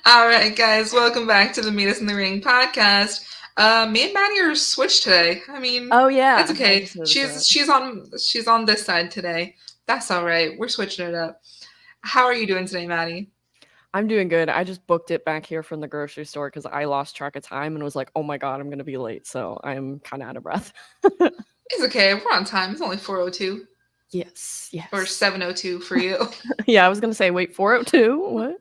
All right, guys, welcome back to the Meet Us in the Ring podcast. Me and Maddie are switched today. I mean, Oh it's yeah, I okay. just noticed She's that. she's on she's on this side today. That's all right. We're switching it up. How are you doing today, Maddie? I'm doing good. I just booked it back here from the grocery store because I lost track of time and was like, "Oh my god, I'm gonna be late." So I'm kind of out of breath. It's okay. We're on time. It's only 4:02 Yes, or yes. 7:02 for you. Yeah, I was gonna say, wait, 402. What?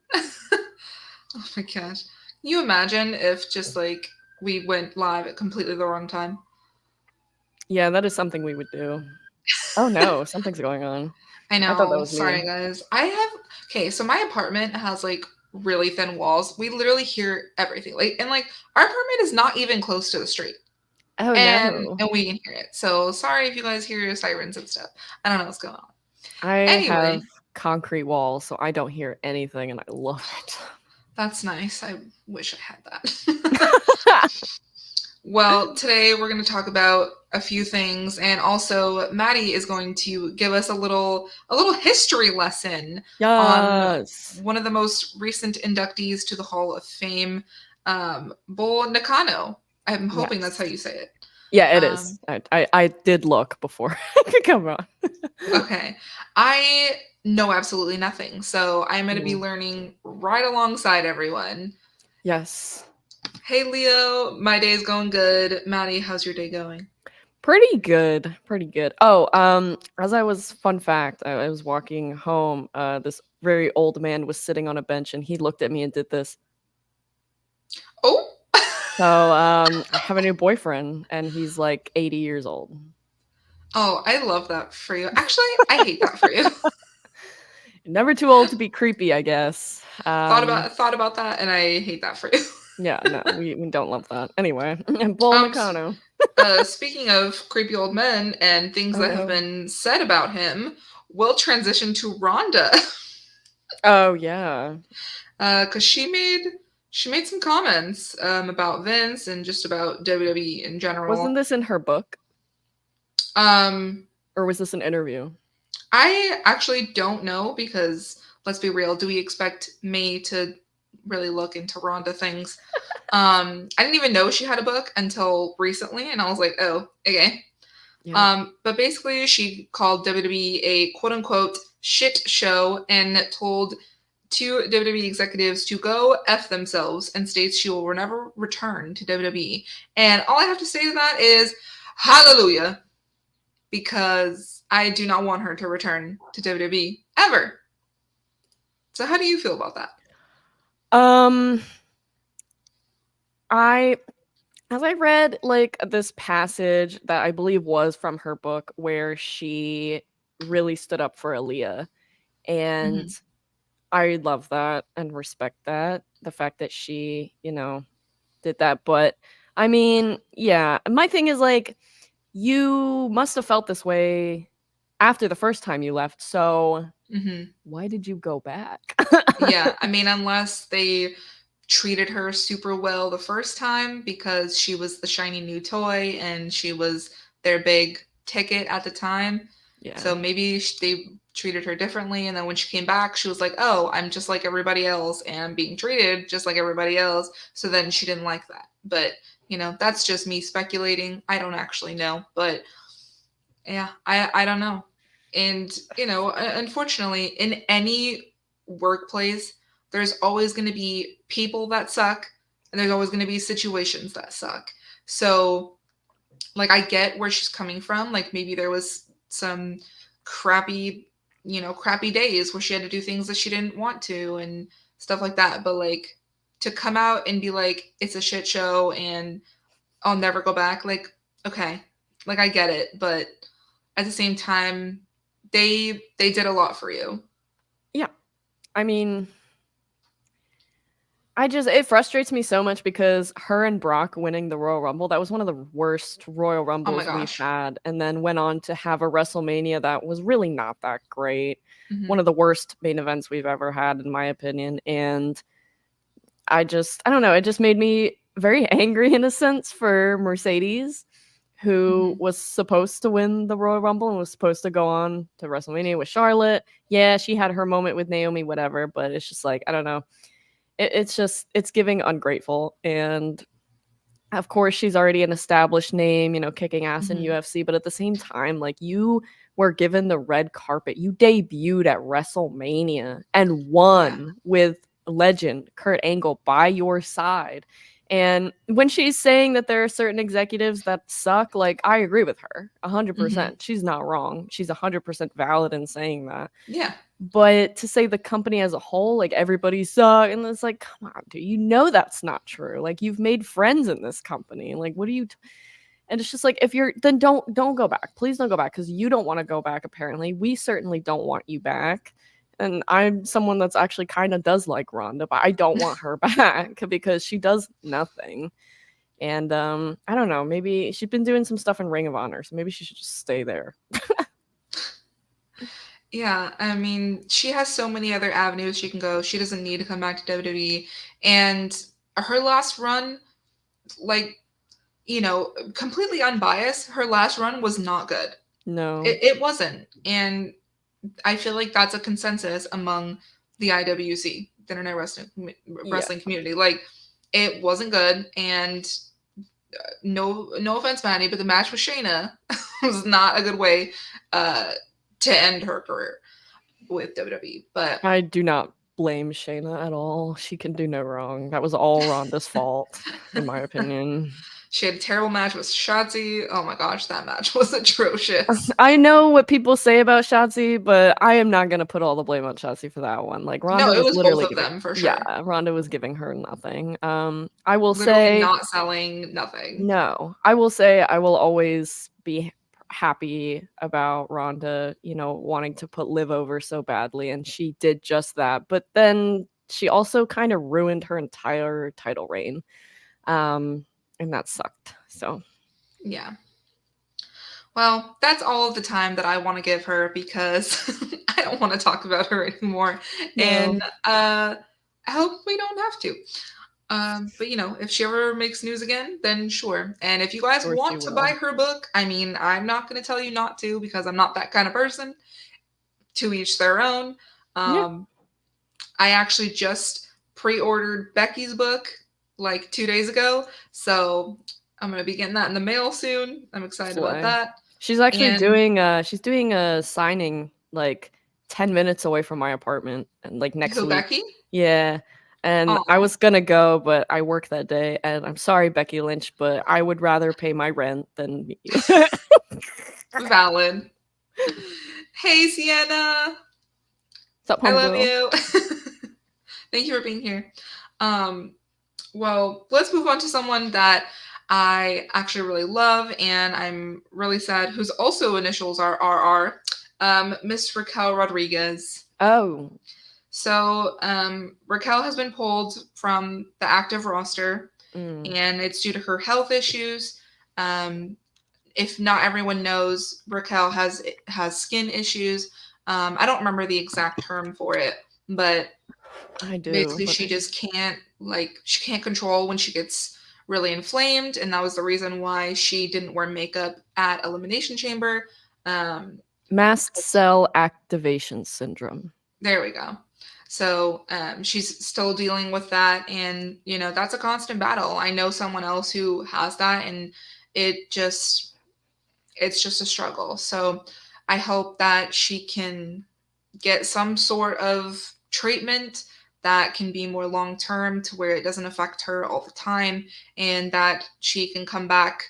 Oh my gosh. Can you imagine if just like we went live at completely the wrong time? Yeah, that is something we would do. Oh no, something's going on. I I thought that know. was me. Sorry, guys. Okay, so my apartment has like really thin walls. We literally hear everything. Like our apartment is not even close to the street. Oh And no, and we can hear it. So sorry if you guys hear sirens and stuff. I don't know what's going on. I Anyway, have concrete walls, so I don't hear anything, and I love it. that's nice. I wish I had that. Well, today we're going to talk about a few things, and also Maddie is going to give us a little history lesson on Yes. one of the most recent inductees to the Hall of Fame, Bull Nakano. I'm hoping that's how Yes. you say it. Yeah, it is. Um, I did look before I could come on. okay, I know absolutely nothing, so I'm going to be Mm. learning right alongside everyone. Yes. Hey Leo, my day's going good. Maddie, how's your day going? Pretty good. Pretty good. Oh, as I was fun fact, I was walking home, this very old man was sitting on a bench and he looked at me and did this. Oh. So, I have a new boyfriend and he's like 80 years old. Oh, I love that for you. Actually, I hate that for you. Never too old to be creepy, I guess. thought about that, and I hate that for you. Yeah, no, we don't love that. Anyway, and Bull Um, Nakano. speaking of creepy old men and things Oh that have no. been said about him, we'll transition to Rhonda, Oh yeah. because she made some comments about Vince and just about WWE in Wasn't general. this in her book? Um, Or was this an interview? I actually don't know because let's be real, do we expect me to really look into Rhonda things? I didn't even know she had a book until recently, and I was like, oh, okay. Yeah. But basically, she called WWE a quote unquote shit show and told two WWE executives to go F themselves and states she will never return to WWE. And all I have to say to that is hallelujah, because I do not want her to return to WWE ever. So, how do you feel about that? Um I as I read like this passage that I believe was from her book where she really stood up for Aaliyah, and Mm-hmm. I love that and respect that, the fact that she, did that. But I mean, yeah, my thing is like you must have felt this way after the first time you left. So Mm-hmm. why did you go back? Yeah, I mean, unless they treated her super well the first time because she was the shiny new toy and she was their big ticket at the time. Yeah. So maybe they treated her differently. And then when she came back, she was like, oh, I'm just like everybody else and I'm being treated just like everybody else. So then she didn't like that. But, that's just me speculating. I don't actually know. But yeah, I don't know. And, unfortunately, in any workplace, there's always going to be people that suck and there's always going to be situations that suck. So, like, I get where she's coming from. Like, maybe there was some crappy, crappy days where she had to do things that she didn't want to and stuff like that. But, like, to come out and be like, it's a shit show and I'll never go back, like, okay, like, I get it. But at the same time, they did a lot for you. Yeah. I mean, it frustrates me so much because her and Brock winning the Royal Rumble, that was one of the worst Royal Oh my Rumbles we've gosh. had, and then went on to have a WrestleMania that was really not that great. One Hmm. of the worst main events we've ever had, in my opinion. And I don't know, it just made me very angry in a sense for Mercedes, who Hmm. was supposed to win the Royal Rumble and was supposed to go on to WrestleMania with Charlotte. Yeah, she had her moment with Naomi, whatever, but it's just like, I don't know. it's giving ungrateful. And of course she's already an established name, kicking ass in Mhm. UFC, but at the same time, like, you were given the red carpet. You debuted at WrestleMania and Yeah. won with legend Kurt Angle by your side. And when she's saying that there are certain executives that suck, like, I agree with her Mhm. 100%. She's not wrong. She's 100% valid in saying that. Yeah. But to say the company as a whole, like, everybody suck, and it's like, come on, dude, that's not true. Like, you've made friends in this company. Like, what are you? And it's just like, if you're, then don't go back. Please don't go back, because you don't want to go back. Apparently, we certainly don't want you back. And I'm someone that's actually kind of does like Rhonda, but I don't want her back because she does nothing. And I don't know. Maybe she's been doing some stuff in Ring of Honor, so maybe she should just stay there. Yeah, I mean, she has so many other avenues she can go. She doesn't need to come back to WWE. And her last run, like, completely unbiased, her last run was not good. No. It wasn't. And I feel like that's a consensus among the IWC, the Internet Yeah. Wrestling Community. Like, it wasn't good. And no offense, Maddie, but the match with Shayna was not a good way uh, to end her career with WWE. But I do not blame Shayna at all. She can do no wrong. That was all Ronda's fault, in my opinion. she had a terrible match with Shotzi. Oh my gosh, that match was atrocious. I know what people say about Shotzi, but I am not gonna put all the blame on Shotzi for that one. Like, No, Ronda it was was both literally of giving them for yeah, sure. Ronda was giving her nothing. I will Literally say not selling nothing. no. I will say I will always be happy about Ronda, wanting to put Liv over so badly, and she did just that. But then she also kind of ruined her entire title reign. And that sucked. So, Yeah. Well, that's all of the time that I want to give her because I don't want to talk about her anymore. no, And I hope we don't have to. But if she ever makes news again, then sure. And if you guys sure she want to buy will. her book, I mean, I'm not going to tell you not to because I'm not that kind of person. To each their own. Yeah, Um, I actually just pre-ordered Becky's book like 2 days ago, so I'm gonna be getting that in the mail soon. I'm excited about slay. that. She's actually And doing a signing like 10 minutes away from my apartment and like next who, week. Becky? Yeah. And I Oh, was gonna go, but I work that day, and I'm sorry, Becky Lynch, but I would rather pay my rent than meet you. valid. Hey, Sienna, Sup, I love homegirl? you. Thank you for being here. Um, well, let's move on to someone that I actually really love, and I'm really sad, whose also initials are RR, Miss Raquel Rodriguez. Oh. So Raquel has been pulled from the active roster, Mm, and it's due to her health issues. Um, if not everyone knows, Raquel has skin issues. I don't remember the exact term for it, but I do, basically but she just can't she can't control when she gets really inflamed, and that was the reason why she didn't wear makeup at Elimination Chamber. Um, mast cell activation syndrome. There we go. So she's still dealing with that, and that's a constant battle. I know someone else who has that, and it just it's just a struggle. So I hope that she can get some sort of treatment that can be more long term to where it doesn't affect her all the time, and that she can come back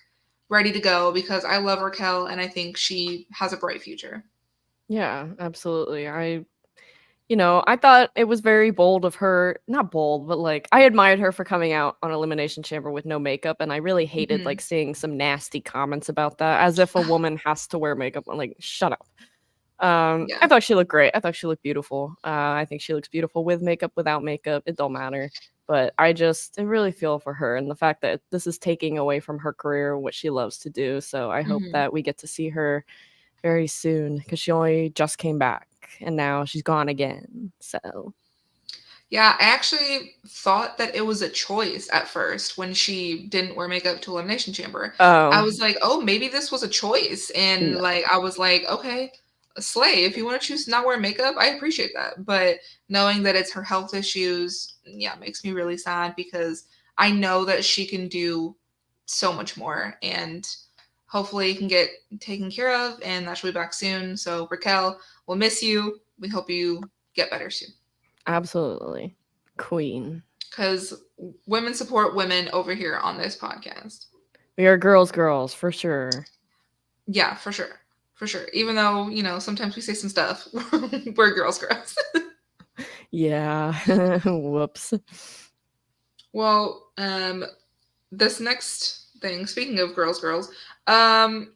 ready to go because I love Raquel and I think she has a bright future. Yeah, absolutely. I thought it was very bold of her, not bold, but like, I admired her for coming out on Elimination Chamber with no makeup, and I really hated like Hmm. seeing some nasty comments about that, as if a woman has to wear makeup. I'm like, shut up. I Yeah. thought she looked great. I thought she looked beautiful. I think she looks beautiful with makeup, without makeup. It don't matter. But I really feel for her, and the fact that this is taking away from her career, what she loves to do. So I hope Hmm. that we get to see her very soon, because she only just came back and now she's gone again. So, Yeah, I actually thought that it was a choice at first when she didn't wear makeup to Elimination Chamber. I oh, was like, oh, maybe this was a choice. And no. like, I was like, okay. slay. If you want to choose to not wear makeup, I appreciate that. But knowing that it's her health issues, yeah, makes me really sad because I know that she can do so much more, and hopefully can get taken care of, and that she'll be back soon. So Raquel, we'll miss you. We hope you get better soon. Absolutely. Queen. Because women support women over here on this podcast. We are girls, for sure. Yeah, for sure. For sure. Even though, sometimes we say some stuff. We're girls. Yeah. Whoops. Well, this next thing, speaking of girls, um,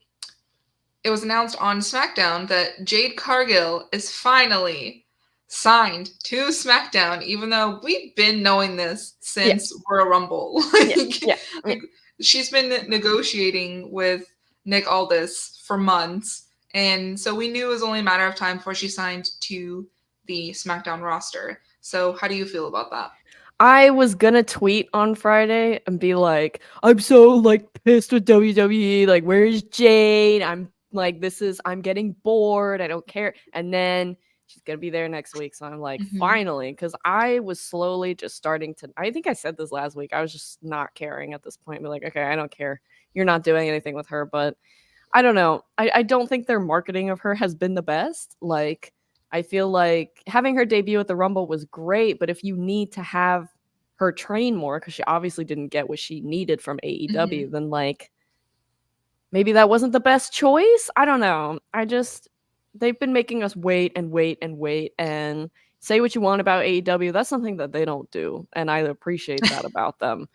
it was announced on SmackDown that Jade Cargill is finally signed to SmackDown, even though we've been knowing this Yeah. since Royal Rumble. Yeah. Yeah. Yeah. Like, she's been negotiating with Nick Aldis for months, and so we knew it was only a matter of time before she signed to the SmackDown roster. So, how do you feel about that? I was gonna tweet on Friday and be like, I'm so like pissed with WWE. Like, where's Jade? I'm like, I'm getting bored. I don't care. And then she's gonna be there next week. So I'm like, Mm-hmm. finally, because I was slowly just starting to. I think I said this last week. I was just not caring at this point. Be like, okay, I don't care. You're not doing anything with her. But I don't know. I don't think their marketing of her has been the best. Like, I feel like having her debut at the Rumble was great, but if you need to have her train more because she obviously didn't get what she needed from AEW, Mm-hmm. then like maybe that wasn't the best choice. I don't know. They've been making us wait and wait and wait and say what you want about AEW. That's something that they don't do, and I appreciate that about them.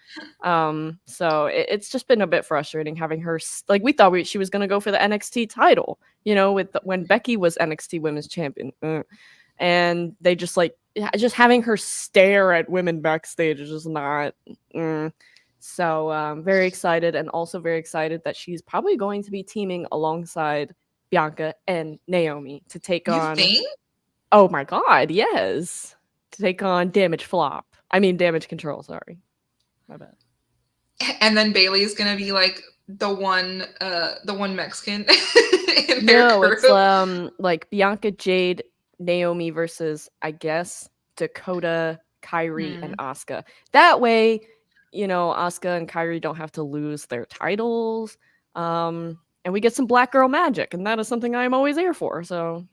So it's just been a bit frustrating having her like we thought she was going to go for the NXT title, when Becky was NXT Women's Champion, and they just like just having her stare at women backstage is just not. So very excited, and also very excited that she's probably going to be teaming alongside Bianca and Naomi to take You on. think? Oh my god, yes, to take on Damage Control. Sorry, my bad. And then Bailey's gonna be like the one Mexican in their No, crew. it's like Bianca, Jade, Naomi versus I guess Dakota, Kyrie, and Hmm. Asuka. That way, Asuka and Kyrie don't have to lose their titles. And we get some black girl magic, and that is something I'm always here for. So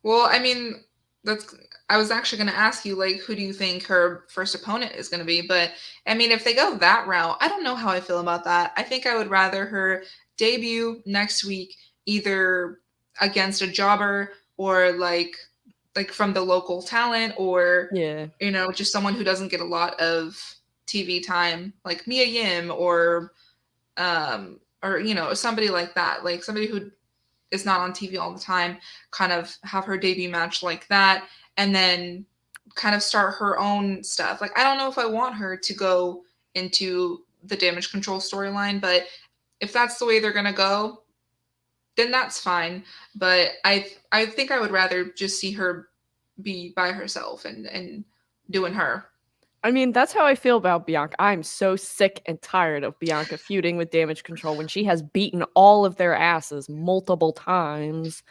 Well, I mean, that's. I was actually going to ask you, like, who do you think her first opponent is going to be? But I mean, if they go that route, I don't know how I feel about that. I think I would rather her debut next week, either against a jobber or like from the local talent, or yeah, just someone who doesn't get a lot of TV time, like Mia Yim, or somebody like that, like somebody who is not on TV all the time, kind of have her debut match like that, and then kind of start her own stuff. Like, I don't know if I want her to go into the Damage Control storyline, but if that's the way they're gonna go, then that's fine. But I think I would rather just see her be by herself and doing her. I mean that's how I feel about Bianca. I'm so sick and tired of Bianca feuding with Damage Control when she has beaten all of their asses multiple times.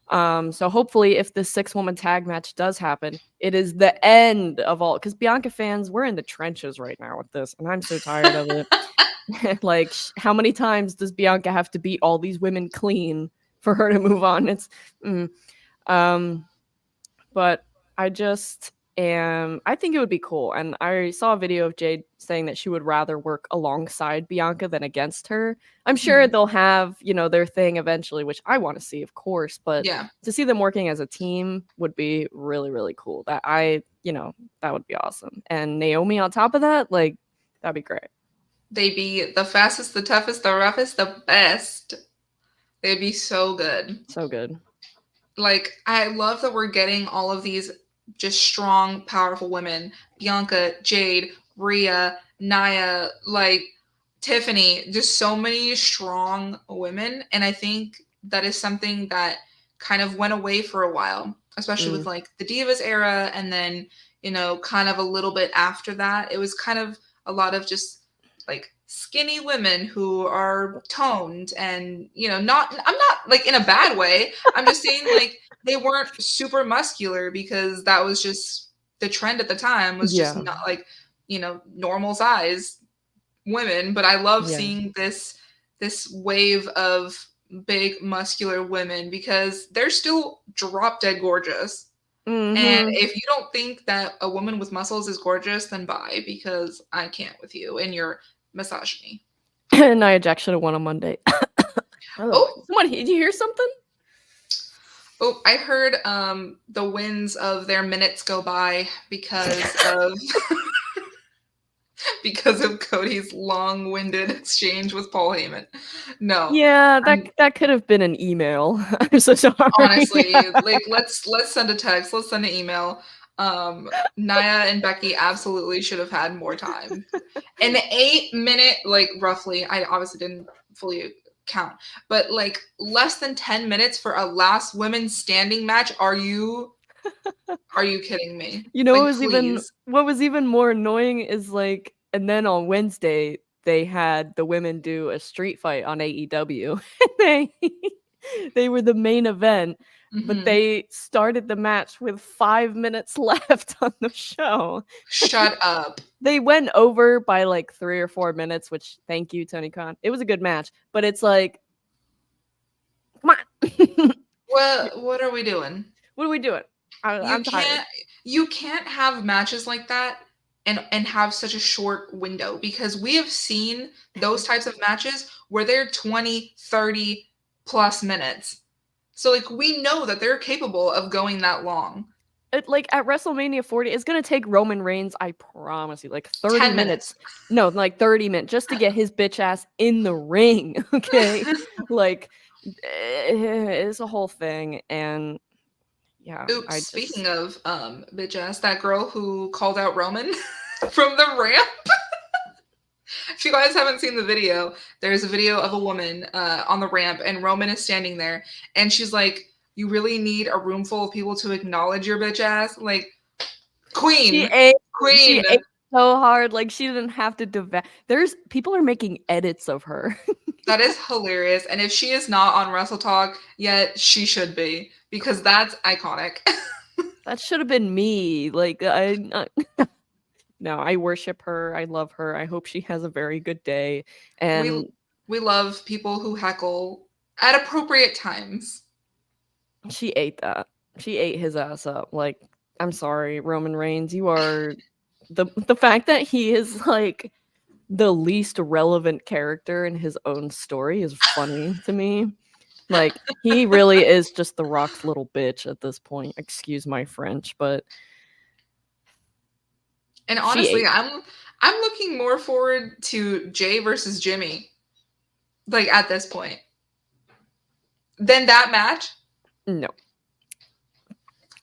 So hopefully, if this 6-woman tag match does happen, it is the end of all. Because Bianca fans, we're in the trenches right now with this, and I'm so tired of it. Like, how many times does Bianca have to beat all these women clean for her to move on? Mm. Um, but I just am. I think it would be cool, and I saw a video of Jade saying that she would rather work alongside Bianca than against her. I'm sure Mhm. they'll have their thing eventually, which I want to see, of course. But Yeah, to see them working as a team would be really really cool. That would be awesome. And Naomi on top of that, like that'd be great. they be the fastest, the toughest, the roughest, the best. They'd be so good. So good. Like, I love that we're getting all of these just strong, powerful women. Bianca, Jade, Rhea, Naya, like Tiffany, just so many strong women. And I think that is something that kind of went away for a while, especially with Mm. like the Divas era. And then, kind of a little bit after that, it was kind of a lot of just like skinny women who are toned and, not, I'm not like in a bad way. I'm just saying like they weren't super muscular because that was just the trend at the time was just Yeah. not like, normal size women, but I love Yeah. seeing this wave of big muscular women because they're still drop dead gorgeous. And Mhm. if you don't think that a woman with muscles is gorgeous, then bye, because I can't with you and your misogyny. Nia Jax should have won on Monday. Oh, Oh, someone, did you hear something? oh, I heard the winds of their minutes go by because of because of Cody's long-winded exchange with Paul Heyman. No, Yeah, I'm that could have been an email. I'm so sorry. honestly like let's send a text, let's send an email. Nia and Becky absolutely should have had more time. An 8 minute, like roughly, I obviously didn't fully count, but like less than 10 minutes for a last women standing match. Are you kidding me? You know Like please. what was even more annoying is like, and then on Wednesday they had the women do a street fight on AEW. they they were the main event, but Hmm. they started the match with 5 minutes left on the show. Shut up. They went over by like 3 or 4 minutes, which thank you, Tony Khan. It was a good match, but it's like, come on. What are we doing? What are we doing? You I'm tired. can't you can't have matches like that and have such a short window because we have seen those types of matches where they're 20, 30 plus minutes. So like we know that they're capable of going that long. Like at WrestleMania 40, it's gonna take Roman Reigns, I promise you, like 30 10 minutes. minutes. No, like 30 minutes just to get his bitch ass in the ring. Okay. Like it's a whole thing. And yeah, Oops, I just speaking of bitch ass, that girl who called out Roman from the ramp. If you guys haven't seen the video, there's a video of a woman on the ramp, and Roman is standing there, and she's like, "You really need a room full of people to acknowledge your bitch ass." Like, she queen, ate she queen. ate so hard. Like she didn't have to there's people are making edits of her. That is hilarious. And if she is not on Wrestle Talk yet, she should be because that's iconic. That should have been me. Like no, I worship her. I love her. I hope she has a very good day. we And we love people who heckle at appropriate times. she ate that. She ate his ass up. Like, I'm sorry, Roman Reigns, you are the fact that he is like the least relevant character in his own story is funny to me. Like, he really is just the Rock's little bitch at this point. Excuse my French, but And she honestly, ate. I'm looking more forward to Jay versus Jimmy, like at this point, than that match. No.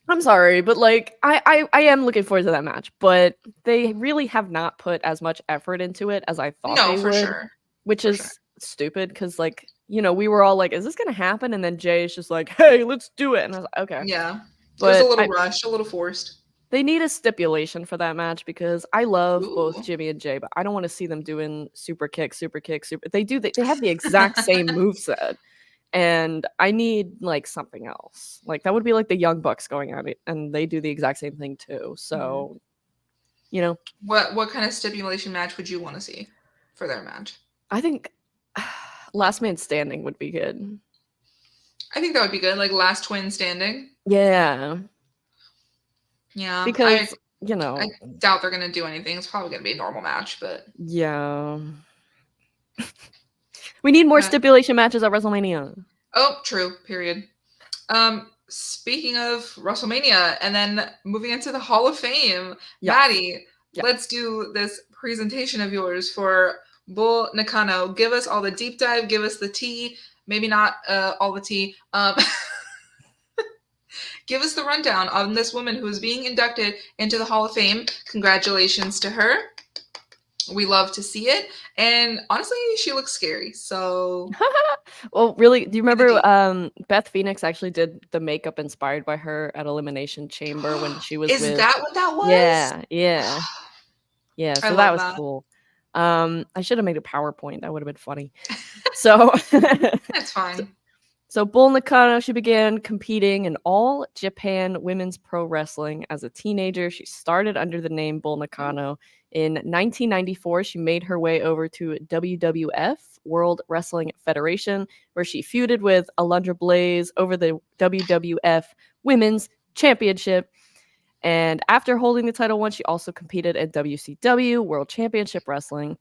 I'm sorry, but like I am looking forward to that match, but they really have not put as much effort into it as I thought No, they for would, sure. which For sure. is stupid because like, we were all like, is this gonna happen? And then Jay is just like, hey, let's do it. And I was like, okay. Yeah. It was a But little rushed, a little forced. they need a stipulation for that match because I love both Ooh. Jimmy and Jay, but I don't want to see them doing super kick, super kick, super. They have the exact same move set. And I need like something else. Like that would be like the Young Bucks going at it, and they do the exact same thing too. Mhm. So, you know, What kind of stipulation match would you want to see for their match? I think Last Man Standing would be good. I think that would be good, like last twin standing. Yeah, Yeah, I because I doubt they're gonna do anything. It's probably gonna be a normal match, but yeah, we need more uh, stipulation matches at WrestleMania. oh, true. Period. Speaking of WrestleMania, and then moving into the Hall of Fame, Yes, Maddie, let's yes. do this presentation of yours for Bull Nakano. Give us all the deep dive. Give us the tea. Maybe not all the tea. Give us the rundown on this woman who is being inducted into the Hall of Fame. Congratulations to her. We love to see it, and honestly, she looks scary. So, Well, really, do you do the remember deep. Beth Phoenix actually did the makeup inspired by her at Elimination Chamber when she was Is with that what that was? Yeah, yeah. Yeah, I so that love was that. cool. I should have made a PowerPoint. That would have been funny. So, That's fine. so Bull Nakano, she began competing in all Japan women's pro wrestling as a teenager. She started under the name Bull Nakano. In 1994, she made her way over to WWF, World Wrestling Federation, where she feuded with Alundra Blaze over the WWF Women's Championship. And after holding the title once, she also competed at WCW, World Championship Wrestling.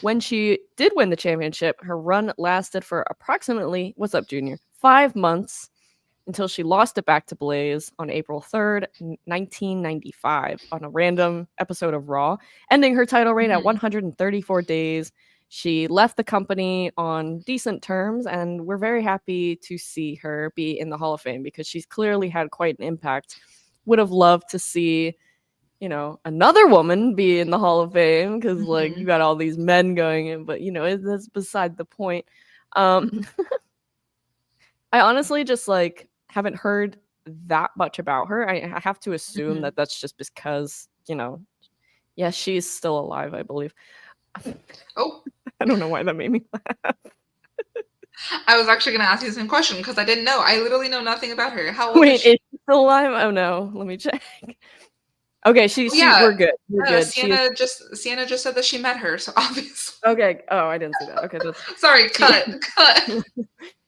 When she did win the championship, her run lasted for approximately, what's up, Junior? 5 months until she lost it back to Blaze on April 3rd, 1995, on a random episode of Raw, ending her title reign at 134 days. She left the company on decent terms, and we're very happy to see her be in the Hall of Fame because she's clearly had quite an impact. Would have loved to see, another woman be in the Hall of Fame because, like, you got all these men going in, but, that's beside the point. I honestly just, like, haven't heard that much about her. I have to assume that that's just because, yes, she's still alive, I believe. Oh, I don't know why that made me laugh. I was actually going to ask you the same question because I didn't know. I literally know nothing about her. How old Wait, is she? is she still alive? Oh no, let me check. Okay, Oh, yeah, we're good. We're good. Sienna just said that she met her, so obviously. Okay. Oh, I didn't see that. Okay, that's Sorry. Cut.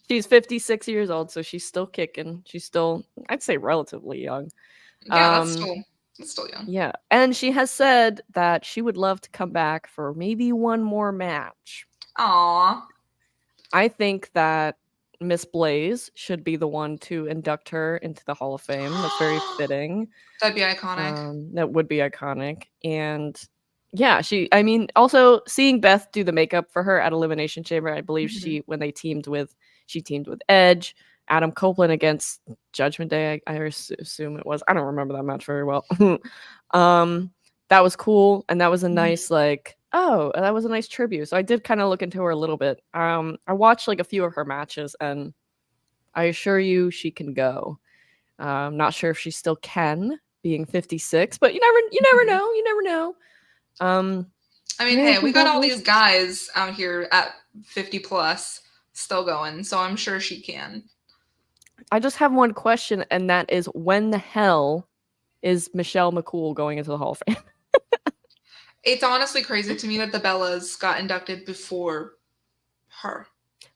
She's 56 years old, so she's still kicking. She's still, I'd say, relatively young. Yeah, that's still young. Yeah, and she has said that she would love to come back for maybe one more match. Aw. I think that Miss Blaze should be the one to induct her into the Hall of Fame. That's very fitting. That'd be iconic. That would be iconic. And yeah, I mean, also seeing Beth do the makeup for her at Elimination Chamber, I believe when she teamed with Edge, Adam Copeland against Judgment Day, I assume it was. I don't remember that match very well. That was cool. And that was a nice, like, that was a nice tribute. So I did kind of look into her a little bit. I watched like a few of her matches, and I assure you she can go. I'm not sure if she still can, being 56, but you never know. You never know. I mean, hey, we got all these guys out here at 50 plus still going, so I'm sure she can. I just have one question, and that is, when the hell is Michelle McCool going into the Hall of Fame? It's honestly crazy to me that the Bellas got inducted before her.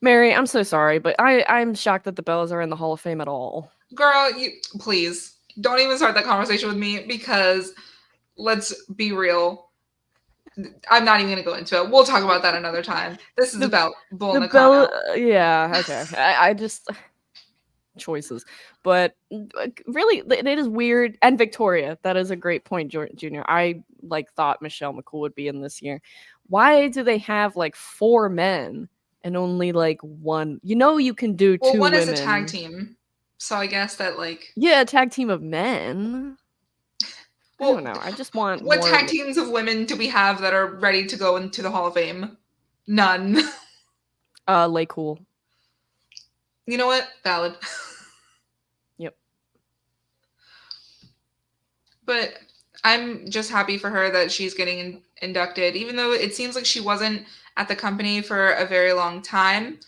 Mary, I'm so sorry, but I'm shocked that the Bellas are in the Hall of Fame at all. Girl, please don't even start that conversation with me because let's be real. I'm not even going to go into it. We'll talk about that another time. This is about Bull Nakano. Yeah, okay. I just choices, but really, it is weird. And Victoria, that is a great point, Junior. I thought Michelle McCool would be in this year. Why do they have like 4 men and only like 1? You can do 2 one women. is a tag team, so I guess that a tag team of men. Well, I don't know. I just want what tag teams of women do we have that are ready to go into the Hall of Fame? None. Lay Cool. You know what? Valid. Yep. But I'm just happy for her that she's getting inducted, even though it seems like she wasn't at the company for a very long time,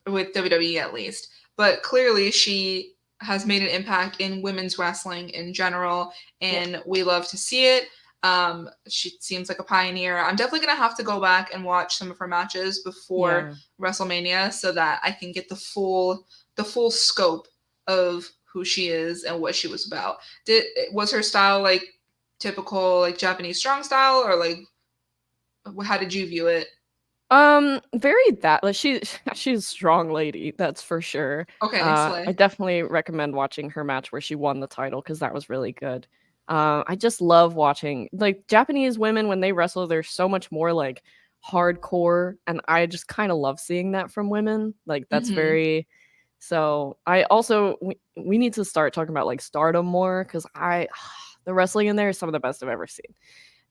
with WWE at least. But clearly she has made an impact in women's wrestling in general, and we love to see it. She seems like a pioneer. I'm definitely going to have to go back and watch some of her matches before WrestleMania so that I can get the full scope of who she is and what she was about. Was her style like typical like Japanese strong style, or like how did you view it? Very that, like, she's a strong lady, that's for sure. Okay, I definitely recommend watching her match where she won the title because that was really good. I just love watching like Japanese women when they wrestle. They're so much more like hardcore, and I just kind of love seeing that from women. Like that's very. So I also we need to start talking about like Stardom more because the wrestling in there is some of the best I've ever seen,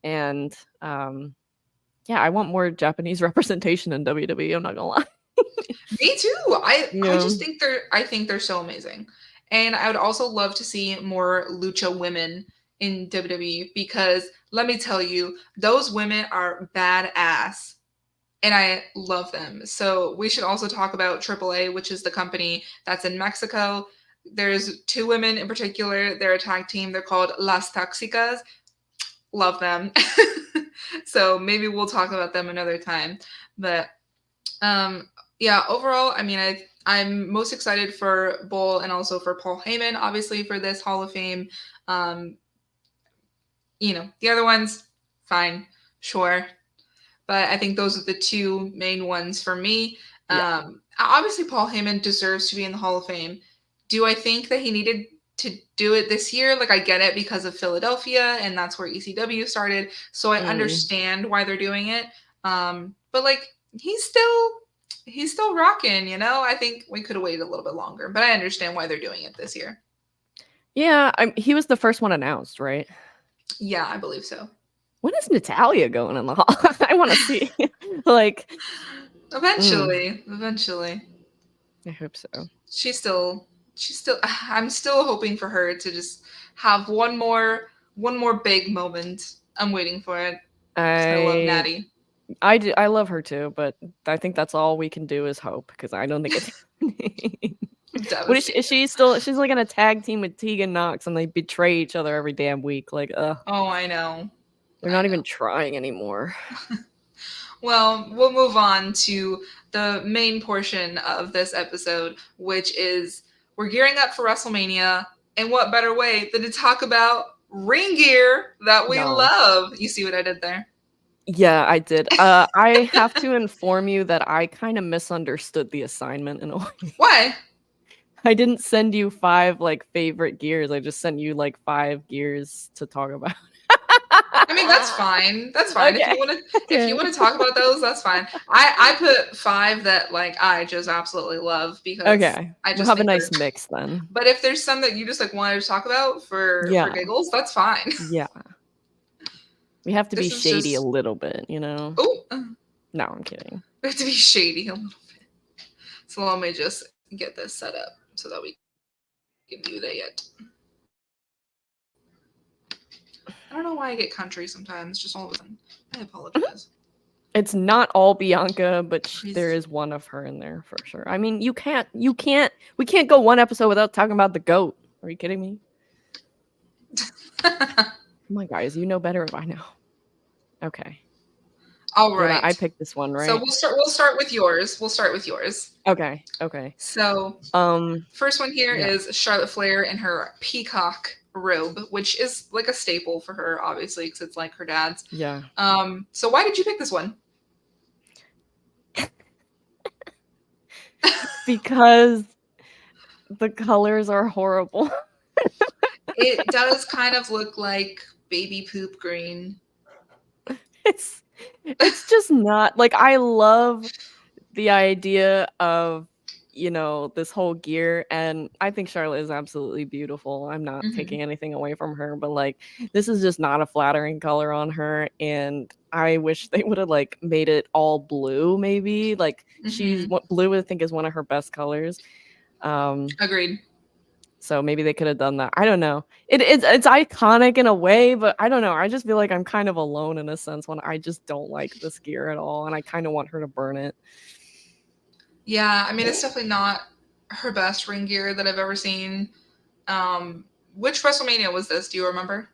and yeah, I want more Japanese representation in WWE. I'm not gonna lie. Me too. I just think they're so amazing, and I would also love to see more lucha women in WWE because let me tell you, those women are badass and I love them. So we should also talk about AAA, which is the company that's in Mexico. There's two women in particular. They're a tag team. They're called Las Toxicas. Love them. So maybe we'll talk about them another time. But yeah, overall, I mean, I'm most excited for Bull and also for Paul Heyman, obviously for this Hall of Fame. Um, the other ones, fine, sure, but I think those are the two main ones for me. Yeah. Obviously, Paul Heyman deserves to be in the Hall of Fame. Do I think that he needed to do it this year? Like, I get it because of Philadelphia, and that's where ECW started. So I understand why they're doing it. But like, he's still rocking. I think we could have waited a little bit longer, but I understand why they're doing it this year. Yeah, he was the first one announced, right? Yeah, I believe so. When is Natalia going in the hall? I want to see. Like, Eventually. I hope so. She's still. I'm still hoping for her to just have one more big moment. I'm waiting for it. I love Natty. I love her too, but I think that's all we can do is hope because I don't think it's. What is she still? She's like in a tag team with Tegan Knox, and they betray each other every damn week. Like, Oh, I know. They're not even trying anymore. Well, we'll move on to the main portion of this episode, which is we're gearing up for WrestleMania, and what better way than to talk about ring gear that we love? You see what I did there? Yeah, I did. I have to inform you that I kind of misunderstood the assignment in a way. Why? I didn't send you 5 like favorite gears. I just sent you like 5 gears to talk about. I mean, that's fine. That's fine. Okay. If you want to talk about those, that's fine. I put 5 that like I just absolutely love because I just have a nice mix then. But if there's some that you just like wanted to talk about for giggles, that's fine. Yeah. We have to be shady a little bit, you know? Oh. No, I'm kidding. We have to be shady a little bit. So let me just get this set up so that we can do that yet. I don't know why I get country sometimes, just all of a sudden. I apologize. It's not all Bianca, but there is one of her in there for sure. I mean, we can't go one episode without talking about the GOAT. Are you kidding me? Come on, guys, you know better if I know. Okay. All right. I picked this one, right? So we'll start with yours. Okay. So, first one here is Charlotte Flair in her peacock robe, which is like a staple for her, obviously, because it's like her dad's. Yeah. So why did you pick this one? Because the colors are horrible. It does kind of look like baby poop green. It's just not like I love the idea of this whole gear, and I think Charlotte is absolutely beautiful. I'm not taking anything away from her, but like this is just not a flattering color on her, and I wish they would have like made it all blue. Maybe like blue I think is one of her best colors. Agreed. So maybe they could have done that. I don't know. It's iconic in a way, but I don't know. I just feel like I'm kind of alone in a sense when I just don't like this gear at all, and I kind of want her to burn it. Yeah, I mean, it's definitely not her best ring gear that I've ever seen. Which WrestleMania was this? Do you remember?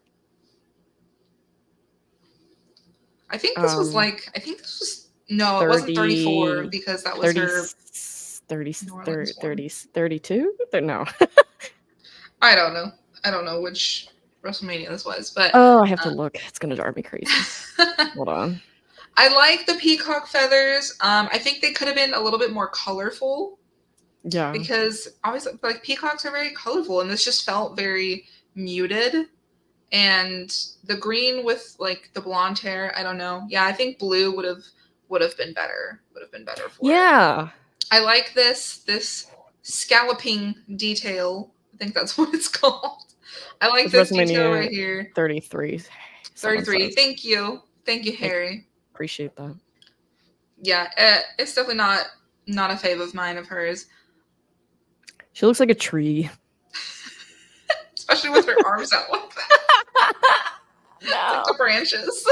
I think this was no, 30, it wasn't 34 because that was 32? No. I don't know which WrestleMania this was, but I have to look. It's gonna drive me crazy. Hold on. I like the peacock feathers. I think they could have been a little bit more colorful. Yeah. Because obviously, like peacocks are very colorful, and this just felt very muted. And the green with like the blonde hair, I don't know. Yeah, I think blue would have been better. Would have been better for it. I like this scalloping detail. I think that's what it's called. I like this detail right here. 33. 33. Thank you, Harry. Appreciate that. Yeah, it's definitely not a fave of mine of hers. She looks like a tree. Especially with her arms out like that. It's like No. the branches.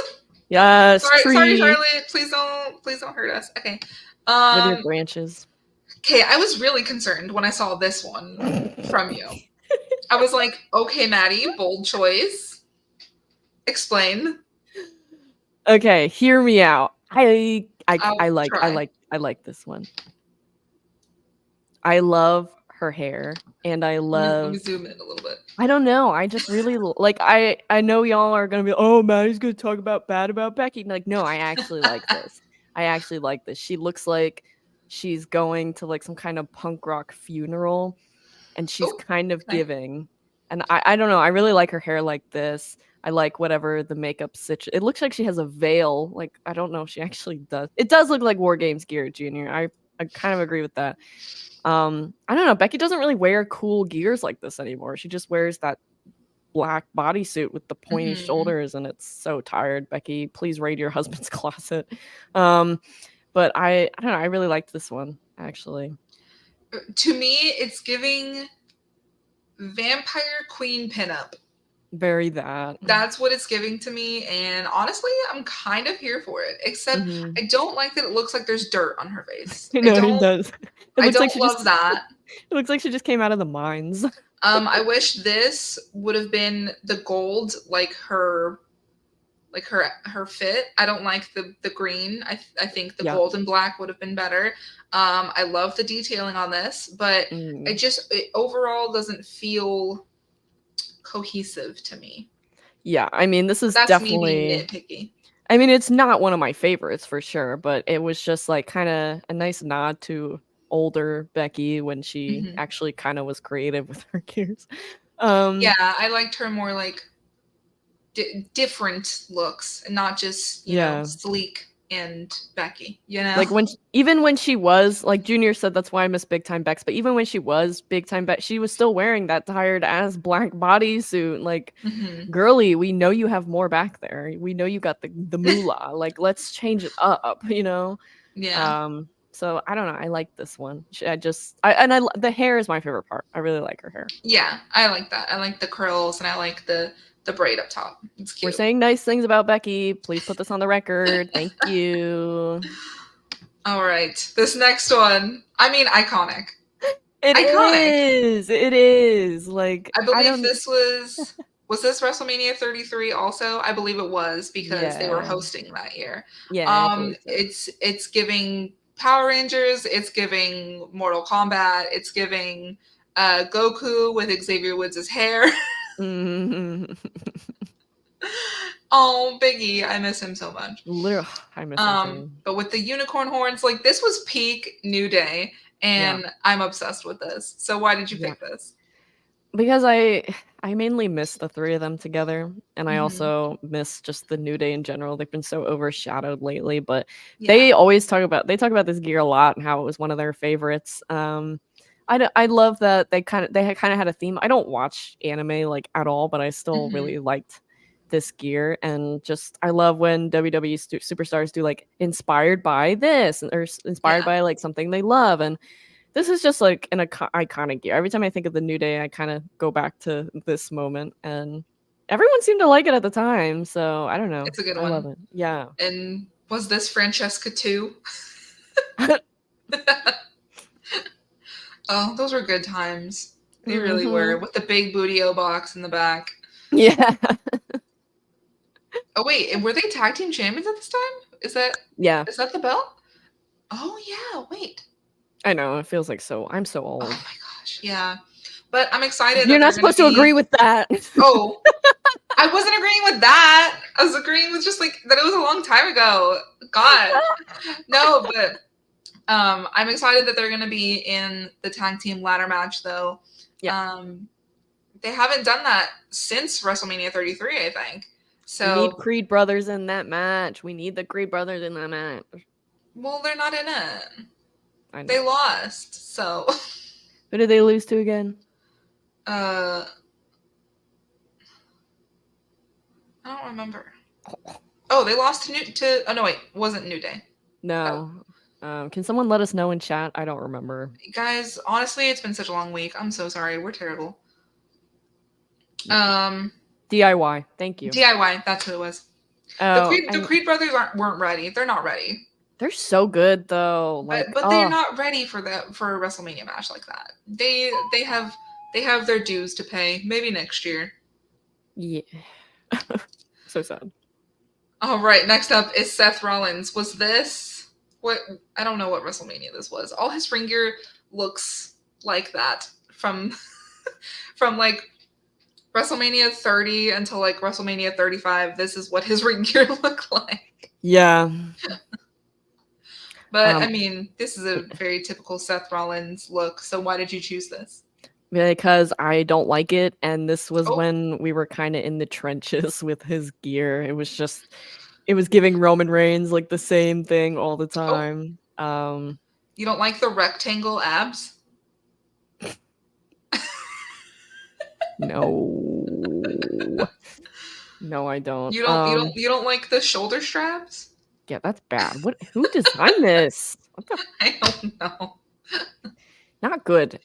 Yes, Sorry, tree Charlotte. Please don't hurt us. Okay. with your Um. branches. Okay, I was really concerned when I saw this one from you. I was like, okay, Maddie, bold choice. Explain. Okay, hear me out. I'll try. I like this one. I love her hair, and I Let me love zoom in a little bit. I don't know. I just really like. I know y'all are gonna be. Oh, Maddie's gonna talk about bad about Becky. Like, no, I actually like this. I actually like this. She looks like she's going to like some kind of punk rock funeral, and she's Oh, kind of okay. giving. And I don't know. I really like her hair like this. I like whatever the makeup It looks like she has a veil. Like I don't know if she actually does. It does look like War Games gear, Junior. I kind of agree with that. I don't know. Becky doesn't really wear cool gears like this anymore. She just wears that black bodysuit with the pointy Hmm. shoulders, and it's so tired. Becky, please raid your husband's closet. Um, but I don't know. I really liked this one actually. To me, it's giving vampire queen pinup. Very that. That's what it's giving to me, and honestly, I'm kind of here for it. Except Hmm. I don't like that it looks like there's dirt on her face. I know it does. It I looks like don't she love just. that. It looks like she just came out of the mines. I wish this would have been the gold, like her fit. I don't like the green. I think the Yeah. gold and black would have been better. I love the detailing on this, but Mm. it overall doesn't feel cohesive to me. Yeah. I mean, this But is that's me being definitely. nitpicky. I mean, it's not one of my favorites for sure, but it was just like kind of a nice nod to older Becky when she Hmm. actually kind of was creative with her gears. Yeah, Um, I liked her more like different looks and not just yeah. sleek and Becky. You know. Like even when she was like Junior said, that's why I miss Big Time Bex. But even when she was Big Time Bex, she was still wearing that tired ass black bodysuit. Like, Hmm. girly, we know you have more back there. We know you got the moolah. Like, let's change it up. Yeah. So I don't know. I like this one. The hair is my favorite part. I really like her hair. Yeah, I like that. I like the curls and I like the braid up top. It's We're cute. saying nice things about Becky. Please put this on the record. Thank you. All right, this next one. I mean, iconic. It Iconic. is. It is. Like, I I believe don't. this was this WrestleMania 33 also? I believe it was because they were Yeah. hosting that year. Yeah, I believe so. It's giving Power Rangers, it's giving Mortal Kombat, it's giving Goku with Xavier Woods' hair. Mhm. Oh, Biggie, I miss him so much. Literally, I miss him too. But with the unicorn horns, like this was peak New Day, Yeah. and I'm obsessed with this. So why did you Yeah. pick this? Because I mainly miss the three of them together, and I Hmm. also miss just the New Day in general. They've been so overshadowed lately, but Yeah. they talk about this gear a lot and how it was one of their favorites. I love that they kind of had a theme. I don't watch anime like at all, but I still Hmm. really liked this gear, and just I love when WWE superstars do like inspired by this or inspired Yeah. by like something they love. And this is just like an iconic gear. Every time I think of the New Day, I kind of go back to this moment, and everyone seemed to like it at the time. So I don't know. It's a good I love one. it. Yeah. And was this Francesca too? Oh, those were good times. They really were. Hmm. With the big bootio box in the back. Yeah. Oh wait, and were they tag team champions at this time? Yeah. Is that the belt? Oh yeah, wait. I know. It feels like I'm so Oh old. my gosh, yeah. But I'm excited You're that not they're gonna supposed to be. agree with that. Oh, I wasn't agreeing with that. I was agreeing with just like that it was a long time ago. God. No, but I'm excited that they're gonna be in the tag team ladder match though. Yeah. Um they haven't done that since WrestleMania 33, I think. We need So Creed brothers in that match. We need the Creed brothers in that match. well they're not in it. I They know. lost. So Who did they lose to again? uh I don't remember. Oh, they lost to oh no wait, it wasn't New Day. Oh, No. Can someone let us know in chat? I don't remember. guys, honestly, it's been such a long week. I'm so sorry. We're terrible. Yeah. Um DIY. Thank you. DIY. That's who it was. Oh, The I Creed brothers weren't ready. They're not ready. they're so good though. Like, But they're oh, not ready for a WrestleMania match like that. They have their dues to pay. Maybe next year. yeah. So sad. All right. Next up is Seth Rollins. Was this what? I don't know what WrestleMania this was. All his ring gear looks like that from from like WrestleMania 30 until like WrestleMania 35. This is what his ring gear looked like. Yeah. But I Um, mean, this is a very typical Seth Rollins look. So why did you choose this? because I don't like it, and this was Oh, when we were kind of in the trenches with his gear. It was just, it was giving Roman Reigns like the same thing all the oh, time. you don't like the rectangle abs? No, no, I don't. You don't like the shoulder straps? Yeah, that's bad. What? Who designed this? What the? I don't know. Not good.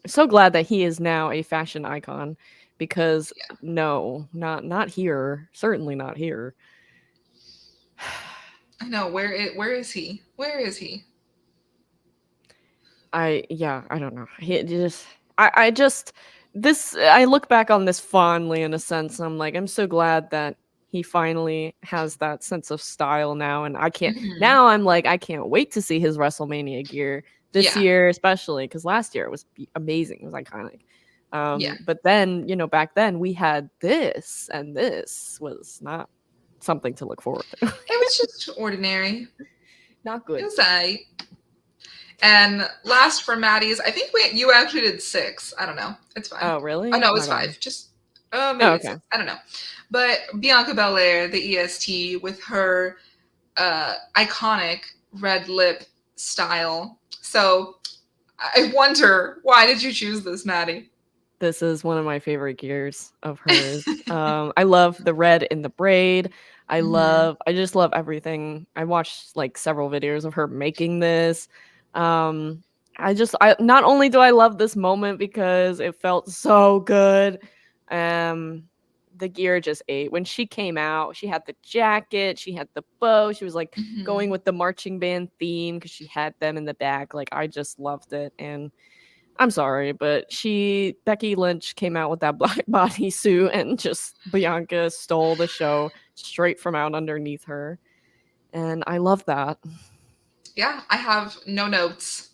So glad that he is now a fashion icon, because Yeah, no, not here. Certainly not here. I know. Where is he? Where is he? I don't know. He just I just this I look back on this fondly in a sense. And I'm like, I'm so glad that he finally has that sense of style now, and I can't Hmm. now I'm like, I can't wait to see his WrestleMania gear this Yeah, year, especially because last year it was amazing. It was iconic. yeah. But then, back then we had this, and this was not something to look forward to. It was just ordinary. Not It good. was I. And last for Maddie's, I think you actually did six. I don't know. It's fine. Oh, Oh really? no, I it's don't know. five. Just Oh, maybe it's okay. six. I don't know. But Bianca Belair, the EST, with her iconic red lip style. So I wonder, why did you choose this, Maddie? This is one of my favorite gears of hers. I love the red in the braid. Hmm. I just love everything. I watched like several videos of her making this. Um, I not only do I love this moment because it felt so good, um, the gear just ate. When she came out, she had the jacket, she had the bow, she was like going Hmm. with the marching band theme because she had them in the back. Like, I just loved it. And I'm sorry, but Becky Lynch came out with that black bodysuit, and just Bianca stole the show straight from out underneath her. And I love that. Yeah, I have no notes.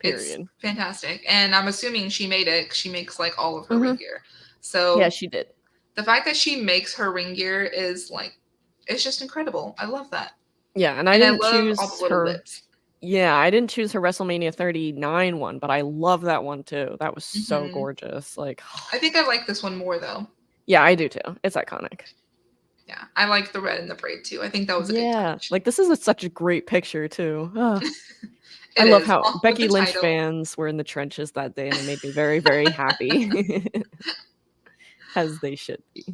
It's Period. fantastic. And I'm assuming she made it 'cause she makes like all of her ring Hmm. gear. Yeah, So she did. the fact that she makes her ring gear is like, it's just incredible. I love that. Yeah, and I And I didn't love all the choose little her. lips. Yeah, I didn't choose her WrestleMania 39 one, but I love that one too. That was so Hmm. gorgeous. Like, I think I like this one more though. yeah, I do too. It's iconic. Yeah, I like the red and the braid too. I think that was a good Yeah, touch. like this is such a great picture too. I It love is how with the Becky Lynch title. fans were in the trenches that day, and it made me very, very happy, as they should be.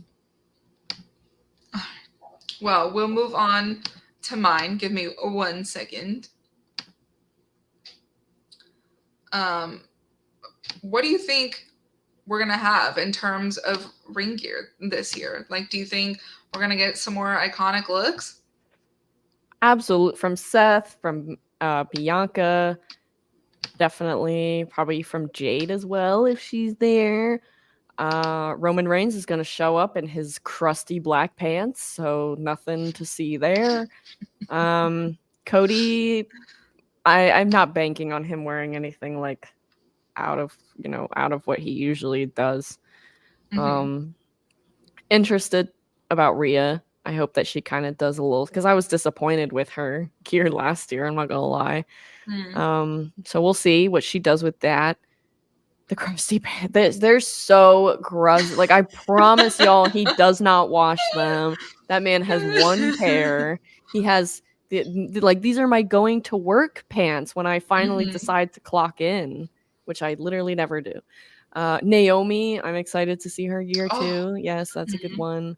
Well, we'll move on to mine. Give me 1 second. Um, what do you think we're gonna have in terms of ring gear this year? Like, do you think we're gonna get some more iconic looks? Absolute from Seth, from Bianca, definitely, probably from Jade as well if she's there. Roman Reigns is going to show up in his crusty black pants, so nothing to see there. Cody, I'm not banking on him wearing anything like out of what he usually does. Mm-hmm. Um, Interested about Rhea. I hope that she kind of does a little, because I was disappointed with her gear last year. I'm not gonna lie. Mm. So we'll see what she does with that. The crusty pants, they're so gross. Like, I promise y'all, he does not wash them. That man has one pair. He has like, these are my going to work pants when I finally Mm-hmm. decide to clock in, which I literally never do. Naomi, I'm excited to see her gear Oh. too. Yes, that's a good Mm-hmm. one.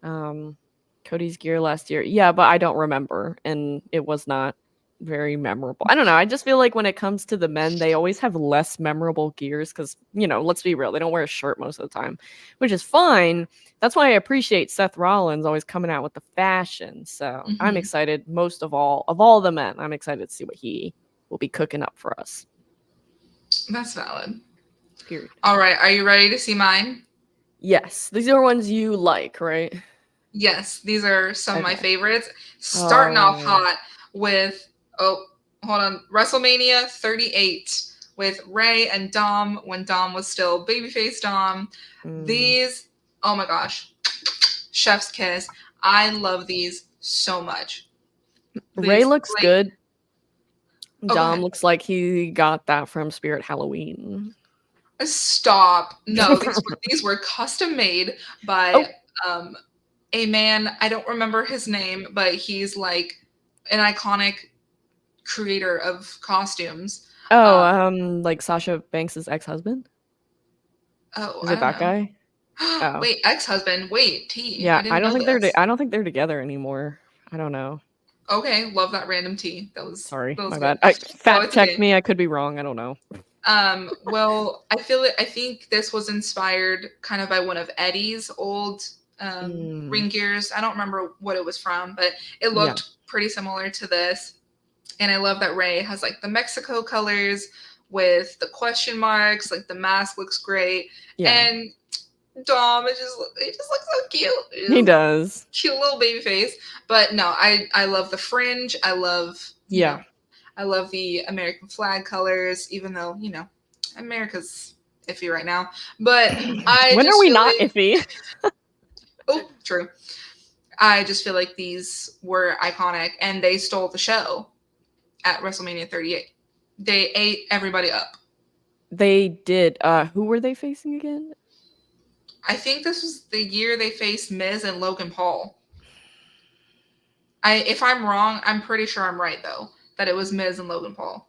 Um, Cody's gear last year, yeah, but I don't remember, and it was not. very memorable. I don't know. I just feel like when it comes to the men, they always have less memorable gears because, let's be real, they don't wear a shirt most of the time, which is fine. That's why I appreciate Seth Rollins always coming out with the fashion. So I'm Hmm. excited most of all the men. I'm excited to see what he will be cooking up for us. That's valid. Period. All right, are you ready to see mine? Yes, these are ones you like, right? Yes, these are some of my Okay. favorites. Starting off Oh. hot with, oh, hold on, WrestleMania 38 with Ray and Dom when Dom was still babyface Dom. Mm. These, oh my gosh, chef's kiss. I love these so much. Ray These, looks like, good. oh, go Dom ahead. looks like he got that from Spirit Halloween. Stop. No, these were custom made by Oh, um, a man. I don't remember his name, but he's like an iconic creator of costumes. oh, Um, like Sasha Banks's ex-husband? oh, Is I it don't that know. guy? Oh, Wait, ex-husband. Wait, T. I yeah. didn't know this. I don't think they're together anymore. I don't know. Okay, love that random T. That was Sorry, that was my good. bad. I Oh, fact it's check okay. me. I could be wrong. I don't know. Well, I think this was inspired kind of by one of Eddie's old Mm, ring gears. I don't remember what it was from, but it yeah, looked pretty similar to this. And I love that Ray has like the Mexico colors with the question marks. Like the mask looks great, yeah. and Dom is just he just looks so cute. He's He just does. cute little baby face. But no, I love the fringe. I love Yeah. I love the American flag colors, even though America's iffy right now. But I When are just we feel not like iffy? oh, true. I just feel like these were iconic, and they stole the show at WrestleMania 38. They ate everybody up. They did. Who were they facing again? I think this was the year they faced Miz and Logan Paul. If I'm wrong, I'm pretty sure I'm right though that it was Miz and Logan Paul.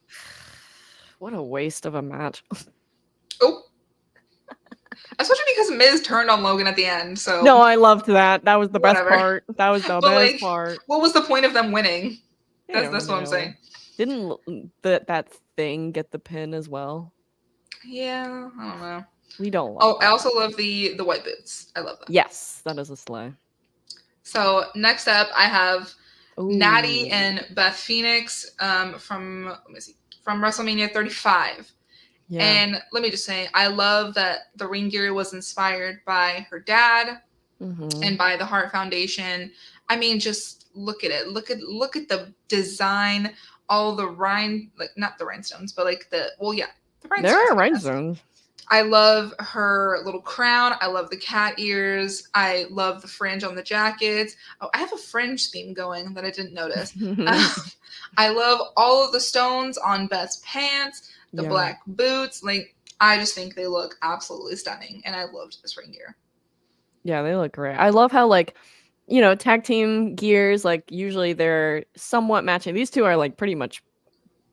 What a waste of a match. Oh, especially because Miz turned on Logan at the end, so No, I loved that. That was the best whatever. part. That was the But best like, part. what was the point of them winning? I That's don't what I'm saying. know. Didn't that thing get the pin as well? Yeah, I don't know. We don't love Oh, I that. also love the white boots. I love that. Yes, that is a sleigh. So next up, I have Natty Ooh, and Beth Phoenix from let me see from WrestleMania 35. yeah. And let me just say, I love that the ring gear was inspired by her dad Mm-hmm. and by the Heart Foundation. I mean, just look at it. Look at the design, all the like not the rhinestones, but like the There rhinestones, are I guess. rhinestones. I love her little crown. I love the cat ears. I love the fringe on the jackets. Oh, I have a fringe theme going that I didn't notice. I love all of the stones on Beth's pants, the Yeah. black boots. Like, I just think they look absolutely stunning. And I loved this ring gear. Yeah, they look great. I love how like, tag team gears, like usually they're somewhat matching. These two are like pretty much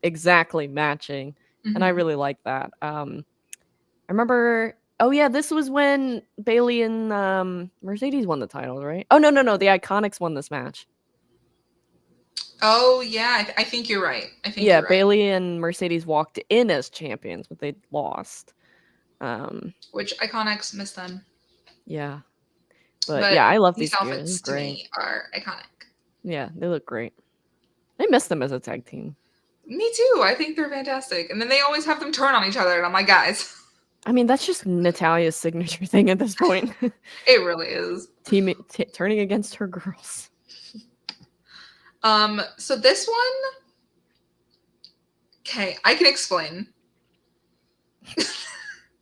exactly matching. And I Hmm. really like that. I remember oh yeah, this was when Bailey and Mercedes won the titles, right? Oh no, the Iconics won this match. Oh, yeah. I think you're right. I think Yeah, you're right. Bailey and Mercedes walked in as champions, but they lost. Um, Which Iconics miss them. yeah. But But yeah, I love these these gears. They're outfits to great. me are iconic. Yeah, they look great. I miss them as a tag team. Me too. I think they're fantastic. And then they always have them turn on each other. And I'm like, guys, I mean, that's just Natalia's signature thing at this point. it really is. Turning against her girls. So this one, okay, I can explain.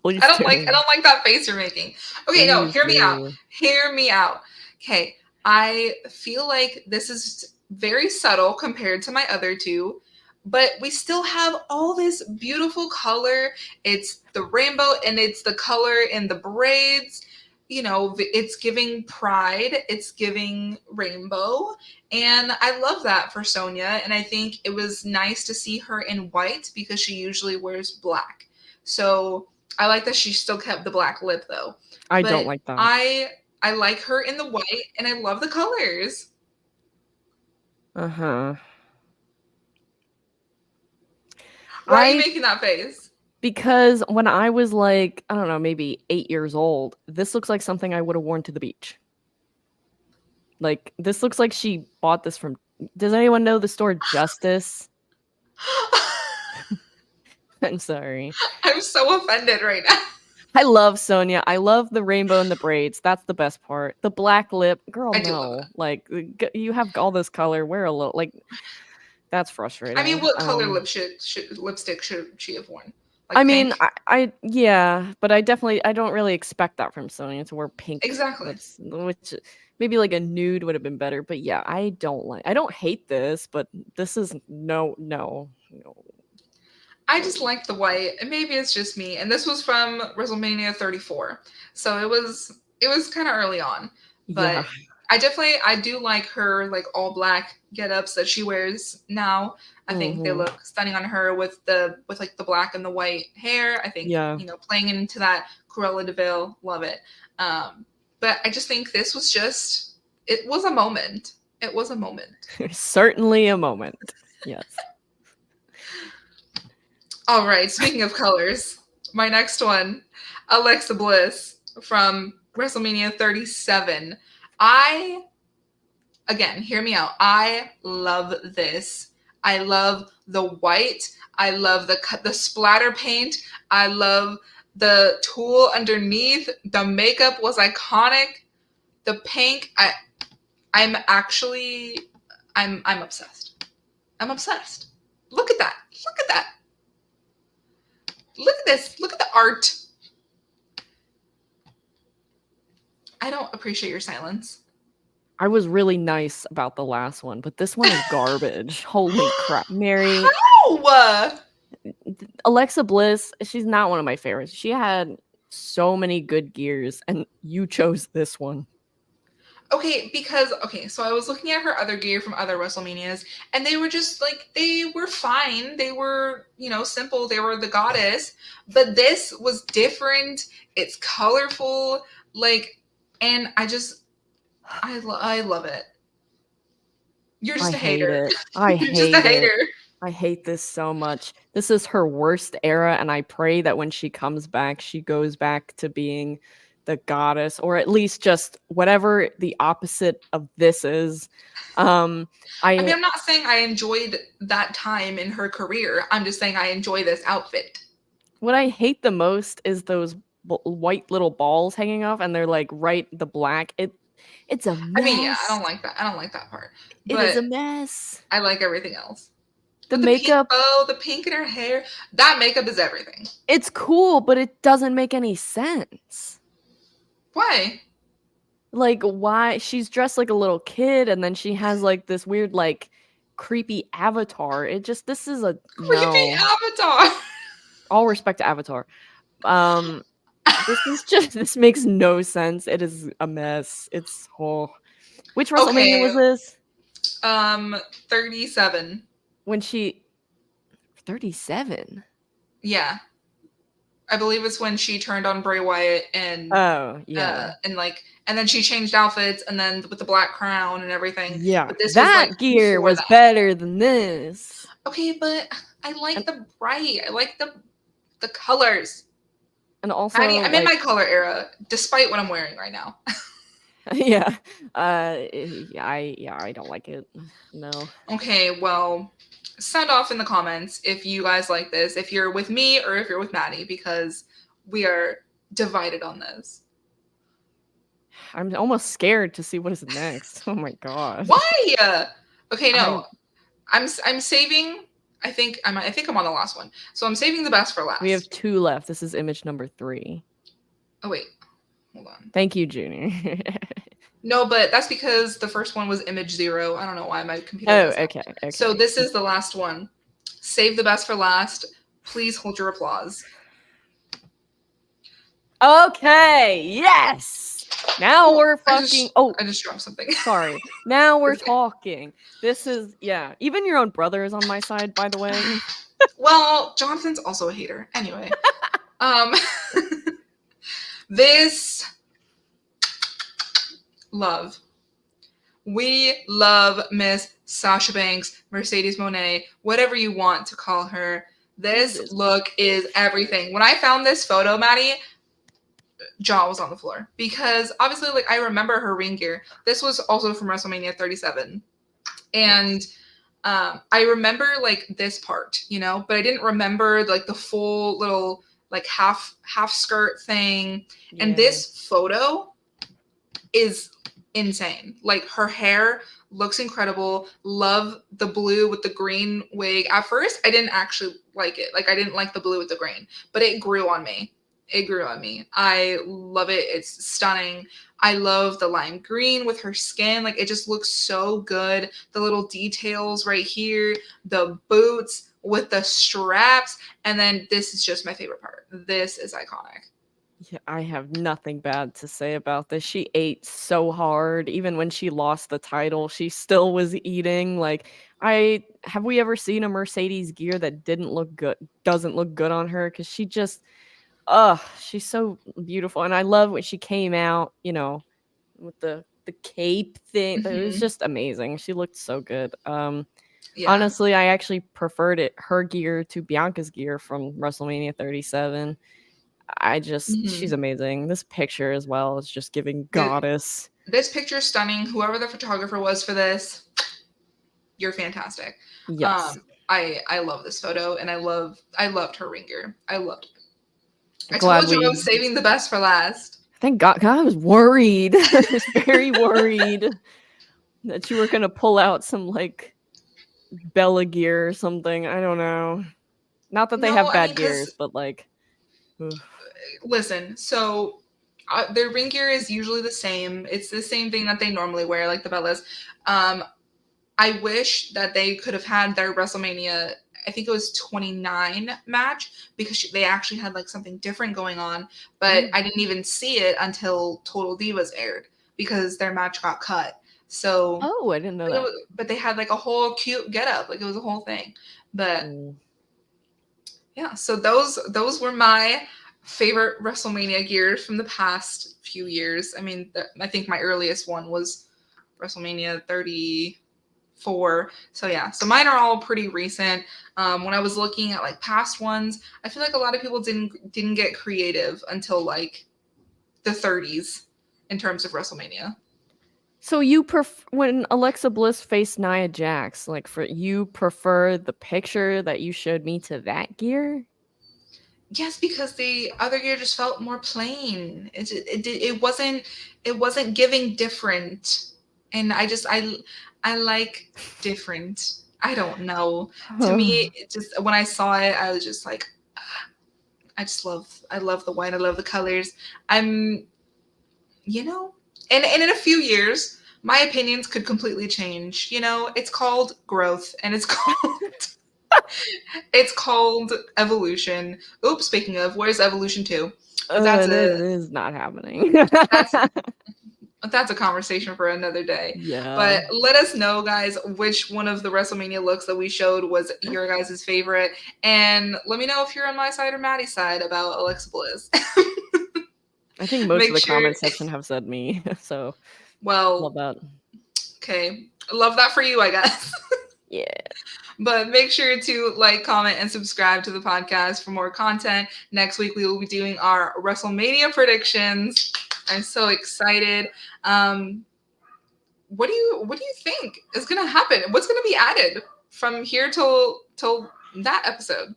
Please I do. don't like that face you're making. Okay, no, Please hear me out. do. Hear me out. Okay, I feel like this is very subtle compared to my other two, but we still have all this beautiful color. It's the rainbow and it's the color in the braids. It's giving pride, it's giving rainbow, and I love that for Sonia. And I think it was nice to see her in white because she usually wears black. So I like that she still kept the black lip though. I don't But like that. I like her in the white and I love the colors. Uh-huh. Why are you I making that face? Because when I was like, I don't know, maybe 8 years old, this looks like something I would have worn to the beach. Like, this looks like she bought this from. Does anyone know the store Justice? I'm sorry. I'm so offended right now. I love Sonia. I love the rainbow and the braids. That's the best part. The black lip, girl, I do love no. that. Like, you have all this color. Wear a little. Like, that's I mean, frustrating. what color lipstick should she have worn? I Like mean, pink? yeah, but I don't really expect that from Sonya to wear pink Exactly. lips, which maybe like a nude would have been better. But yeah, I don't hate this, but this is no. I just like the white, and maybe it's just me. And this was from WrestleMania 34, so it was kind of early on, Yeah. but I do like her like all black get-ups that she wears now. I think they Hmm. look stunning on her with like the black and the white hair. I think Yeah. playing into that Cruella de Vil, love it. But I just think this was just it was a moment. It was a moment. Certainly a moment. Yes. All right, speaking of colors, my next one, Alexa Bliss from WrestleMania 37. I, again, hear me out. I love this. I love the white. I love the splatter paint. I love the tulle underneath. The makeup was iconic. The pink. I'm actually I'm obsessed. I'm obsessed. Look at that. Look at that. Look at this. Look at the art. I don't appreciate your silence. I was really nice about the last one, but this one is garbage. Holy crap. Mary, How? Alexa Bliss, she's not one of my favorites. She had so many good gears, and you chose this one. Okay, so I was looking at her other gear from other WrestleManias, and they were just like they were fine. They were, simple. They were the goddess, but this was different. It's colorful, like, and I love it. You're I just a hate hater. it. I You're just a hate it. hater. I hate this so much. This is her worst era, and I pray that when she comes back, she goes back to being the goddess, or at least just whatever the opposite of this is. Um, I mean, I I'm not saying I enjoyed that time in her career. I'm just saying I enjoy this outfit. What I hate the most is those white little balls hanging off, and they're like right the black. It's a I mean, yeah, I mess. don't like that. I don't like that part. It is But a mess. I like everything else. The With the pink makeup, bow, the pink in her hair, that makeup is everything. it's cool, but it doesn't make any sense. Why? Like, why she's dressed like a little kid, and then she has like this weird like creepy avatar. This is a Creepy no. avatar. All respect to Avatar. Um this is just this makes no sense. It is a mess. It's oh. Which WrestleMania Okay, was this? 37. When she 37. Yeah. I believe it's when she turned on Bray Wyatt Oh, yeah. and then she changed outfits and then with the black crown and everything. Yeah. But this was like That gear before was that. better than this. Okay, but I like And the bright. I like the colors. and Maddie, also I'm in like my color era, despite what I'm wearing right now. yeah. I don't like it. No. Okay, well, sound off in the comments if you guys like this, if you're with me or if you're with Maddie, because we are divided on this. I'm almost scared to see what is next. Oh my god. Why? Okay, I'm no, I'm saving. I think I'm on the last one, so I'm saving the best for We have last. 2 left. This is image number 3. Oh wait, hold on. Thank you, Junior. No, but that's because the first one was image 0. I don't know why my computer Oh, does that. okay. So this is the last one. Save the best for last. Please hold your applause. Okay, yes. Now we're fucking. I just dropped something. Sorry. Now we're talking. This is even your own brother is on my side, by the way. Well, Jonathan's also a hater. Anyway, um, this love. We love Miss Sasha Banks, Mercedes Monet, whatever you want to call her. This This look is everything. When I found this photo, Maddie, jaw was on the floor because obviously, like, I remember her ring gear. This was also from WrestleMania 37, yes. and I remember like this part, you know, but I didn't remember like the full little like half skirt thing. And Yeah. this photo is insane. Like her hair looks incredible. Love the blue with the green wig. At first, I didn't actually like it. Like I didn't like the blue with the green, but it grew on me. It grew on me. I love it. It's stunning. I love the lime green with her skin. Like it just looks so good. The little details right here, the boots with the straps, and then this is just my favorite part. This is iconic. Yeah, I have nothing bad to say about this. She ate so hard. Even when she lost the title, she still was eating. Like, I have we ever seen a Mercedes gear that didn't look good, doesn't look good on her? Because she just, she's so beautiful. And I love when she came out, with the cape thing. It was Hmm. just amazing. She looked so good. Yeah. Honestly, I actually preferred her gear to Bianca's gear from WrestleMania 37. She's Hmm. amazing. This picture as well is just giving goddess. This picture is stunning. Whoever the photographer was for this, you're fantastic. Yes. I love this photo, and I loved her ringer. I loved it. I Glad told you I we was saving the best for last. thank God I was worried. I was very worried that you were gonna pull out some like Bella gear or something. I don't know. Not that they No, have I mean, bad because gears, but like ugh. listen, so their ring gear is usually the same. It's the same thing that they normally wear, like the Bellas. Um, I wish that they could have had their WrestleMania, I think it was 29 match, because they actually had like something different going on, but Mm. I didn't even see it until Total Divas aired because their match got cut. So, Oh, I didn't know that. but they had like a whole cute get up, like it was a whole thing. But Mm. yeah, so those were my favorite WrestleMania gears from the past few years. I mean, I think my earliest one was WrestleMania 34. So yeah, so mine are all pretty recent. When I was looking at like past ones, I feel like a lot of people didn't get creative until like the 30s in terms of WrestleMania. So when Alexa Bliss faced Nia Jax, like for you prefer the picture that you showed me to that gear? Yes, because the other gear just felt more plain. It wasn't giving different, and I like different. I don't know. To me, it just when I saw it, I was just like, I love the white. I love the colors. I'm you know, and in a few years, my opinions could completely change. You know, it's called growth, and it's called it's called evolution. Oops, speaking of, where's evolution 2? But It is not happening. that's that's a conversation for another day. Yeah. But let us know, guys, which one of the WrestleMania looks that we showed was your guys' favorite, and let me know if you're on my side or Maddie's side about Alexa Bliss. I think most of Make the sure. comment section have said me, so love Well, that. okay, love that for you, I guess. Yeah. But make sure to like, comment, and subscribe to the podcast for more content. Next week, we will be doing our WrestleMania predictions. I'm so excited. Um, what do you think is gonna happen? What's gonna be added from here till that episode?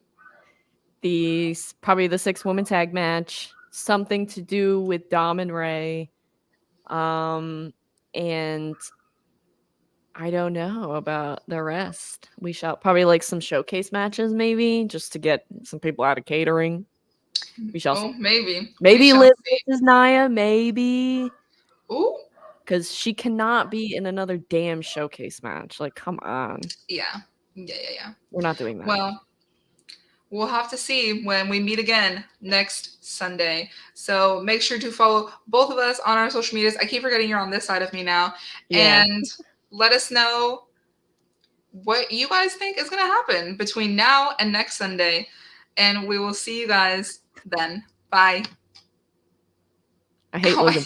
Probably the 6-woman tag match, something to do with Dom and Ray. And I don't know about the rest. We shall probably like some showcase matches, maybe, just to get some people out of catering. We shall Oh, see. maybe we Maybe shall Liv see. versus Nia, maybe. Ooh, Because she cannot be in another damn showcase match. Like, come on. yeah, yeah. We're not doing that. Well, we'll have to see when we meet again next Sunday. So make sure to follow both of us on our social medias. I keep forgetting you're on this side of me now. Yeah. And let us know what you guys think is going to happen between now and next Sunday. And we will see you guys then. Bye. I hate Logan